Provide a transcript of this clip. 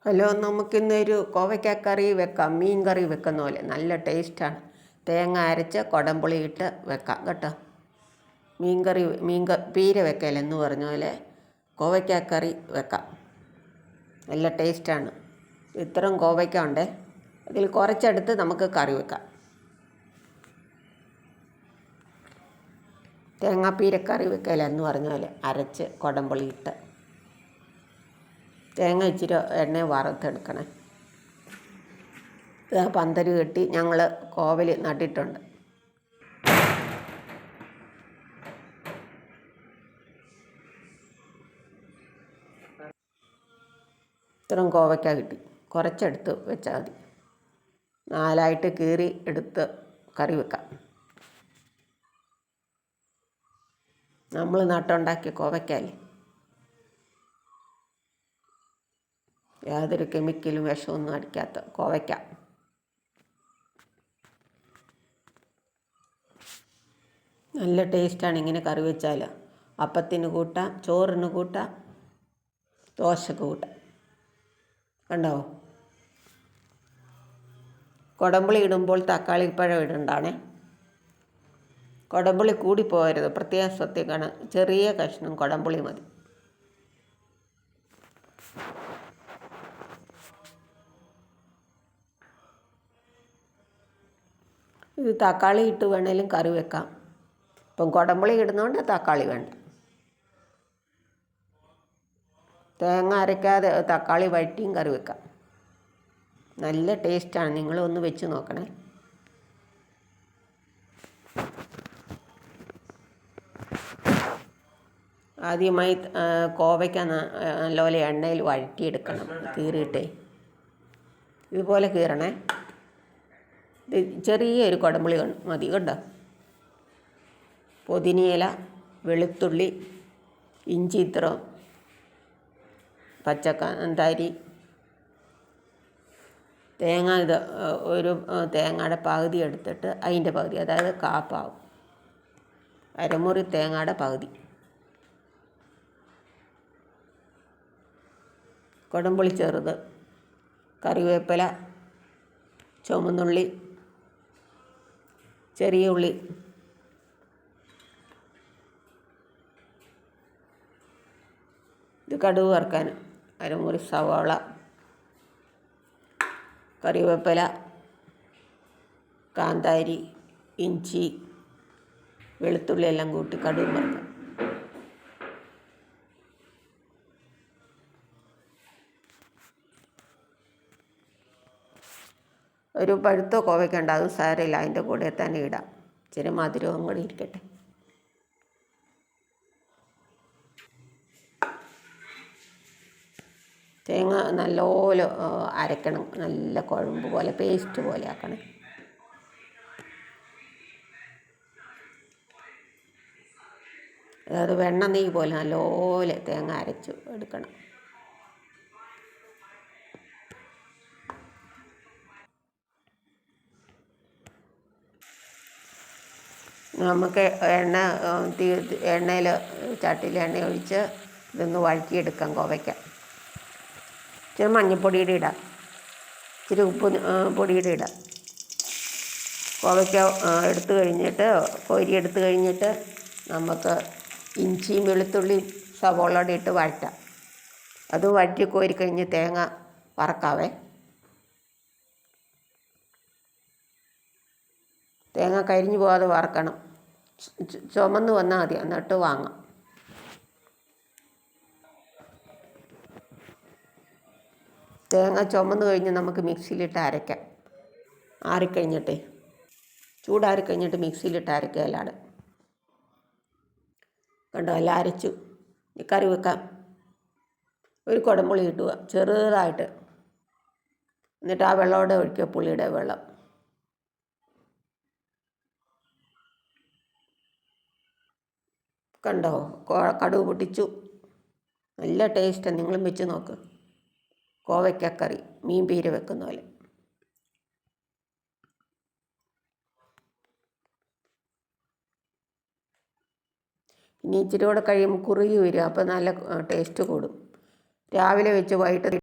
Hello, നമുക്കിന്നൊരു കോവയ്ക്കക്കറി വെക്കാം. മീൻ കറി വെക്കുന്ന പോലെ നല്ല ടേസ്റ്റാണ്. തേങ്ങ അരച്ച് കുടംപുളി ഇട്ട് വെക്കാം കേട്ടോ. പീര വെക്കലെന്ന് പറഞ്ഞ പോലെ കോവയ്ക്കക്കറി വെക്കാം. നല്ല ടേസ്റ്റാണ്. ഇത്രയും കോവയ്ക്ക ഉണ്ട്, അതിൽ കുറച്ചെടുത്ത് നമുക്ക് കറി വെക്കാം. തേങ്ങാപ്പീരക്കറി വെക്കലെന്ന് പറഞ്ഞ പോലെ അരച്ച് കുടംപുളി ഇട്ട് തേങ്ങ ഇച്ചിരി എണ്ണ വറുത്തെടുക്കണം. പന്തല് കെട്ടി ഞങ്ങൾ കോവൽ നട്ടിട്ടുണ്ട്. ഇത്രയും കോവയ്ക്ക കിട്ടി, കുറച്ചെടുത്ത് വെച്ചാൽ മതി. 4 കീറി എടുത്ത് കറി വെക്കാം. നമ്മൾ നട്ടുണ്ടാക്കിയ കോവയ്ക്കല്ലേ, യാതൊരു കെമിക്കലും വിഷമൊന്നും അടിക്കാത്ത കോവയ്ക്ക. നല്ല ടേസ്റ്റാണ് ഇങ്ങനെ കറി വെച്ചാൽ. അപ്പത്തിന് കൂട്ടാം, ചോറിന് കൂട്ടാം, ദോശക്ക് കൂട്ടാം. കണ്ടോ? കുടംപുളി ഇടുമ്പോൾ തക്കാളിപ്പഴം ഇടണ്ടാണേ. കുടംപുളി കൂടിപ്പോകരുത്, പ്രത്യേകം ശ്രദ്ധിക്കണം. ചെറിയ കഷ്ണം കുടംപുളി മതി. ഇത് തക്കാളി ഇട്ട് വേണേലും കറി വെക്കാം. ഇപ്പം കുടംപുളി ഇടുന്നതുകൊണ്ട് തക്കാളി വേണ്ട. തേങ്ങ അരയ്ക്കാതെ തക്കാളി വഴറ്റിയും കറി വെക്കാം. നല്ല ടേസ്റ്റാണ്. നിങ്ങളൊന്ന് വെച്ച് നോക്കണേ. ആദ്യമായി കോവയ്ക്ക നല്ലപോലെ എണ്ണയിൽ വഴറ്റിയെടുക്കണം. കീറിയിട്ടേ ഇതുപോലെ കീറണേ. ഇത് ചെറിയൊരു കുടംപുളി മതി കേട്ടോ. പുതിനയില, വെളുത്തുള്ളി, ഇഞ്ചി, ഇത്ര പച്ചക്കാന്താരി, തേങ്ങ. ഇത് ഒരു തേങ്ങയുടെ പകുതി എടുത്തിട്ട് അതിൻ്റെ പകുതി, അതായത് കാപ്പാവും. അരമുറി തേങ്ങയുടെ പകുതി. കുടംപുളി ചെറുത്, കറിവേപ്പില, ചുവന്നുള്ളി, ചെറിയ ഉള്ളി, ഇത് കടുക് വറുക്കാൻ, അരമുറി സവാള, കറിവേപ്പില, കാന്താരി, ഇഞ്ചി, വെളുത്തുള്ളി എല്ലാം കൂട്ടി കടുക് വറുക്കാം. ഒരു പഴുത്ത കോവയ്ക്ക ഉണ്ടാകും, സാരമില്ല, അതിൻ്റെ കൂടെ തന്നെ ഇടാം. ഇച്ചിരി മധുരവും കൂടി ഇരിക്കട്ടെ. തേങ്ങ നല്ലപോലെ അരക്കണം, നല്ല കുഴമ്പ് പോലെ, പേസ്റ്റ് പോലെ ആക്കണം. അതായത് വെണ്ണ നെയ്യ് പോലെ നല്ലപോലെ തേങ്ങ അരച്ച് എടുക്കണം. നമുക്ക് എണ്ണയിൽ ചട്ടിയിൽ എണ്ണ ഒഴിച്ച് ഇതൊന്ന് വഴറ്റിയെടുക്കാം. കോവയ്ക്ക ഇച്ചിരി മഞ്ഞൾപ്പൊടിയുടെ ഇടാം, ഇച്ചിരി പൊടിയുടെ ഇടാം. കോവയ്ക്ക എടുത്ത് കഴിഞ്ഞിട്ട് നമുക്ക് ഇഞ്ചിയും വെളുത്തുള്ളിയും സവോളയുടെ ഇട്ട് വഴറ്റാം. അത് വഴറ്റി കോരി കഴിഞ്ഞ് തേങ്ങ വറക്കാവേ. തേങ്ങ കരിഞ്ഞു പോകാതെ വറക്കണം. ചുമന്ന് വന്നാൽ മതി, എന്നിട്ട് വാങ്ങാം. തേങ്ങ ചുമന്ന് കഴിഞ്ഞ് നമുക്ക് മിക്സിയിലിട്ട് അരയ്ക്കാം. ചൂടാറിക്കഴിഞ്ഞിട്ട് മിക്സിയിലിട്ട് അരയ്ക്കുക. അല്ലാതെ കണ്ടോ, എല്ലാം അരച്ചു. കറി വെക്കാം. ഒരു കുടംപുളി ഇട്ടുക ചെറുതായിട്ട്, എന്നിട്ട് ആ വെള്ളത്തോടെ ഒഴിക്കുക, പുളിയുടെ വെള്ളം. കണ്ടോ, കടുക് പൊട്ടിച്ചു. നല്ല ടേസ്റ്റാണ്. നിങ്ങളും വെച്ച് നോക്ക്. കോവയ്ക്കക്കറി മീൻ പീര വെക്കുന്ന പോലെ. ഇനി ഇച്ചിരി കൂടെ കഴിയുമ്പോൾ കുറുകി വരും, അപ്പോൾ നല്ല ടേസ്റ്റ് കൂടും. രാവിലെ വെച്ച് വൈകിട്ട്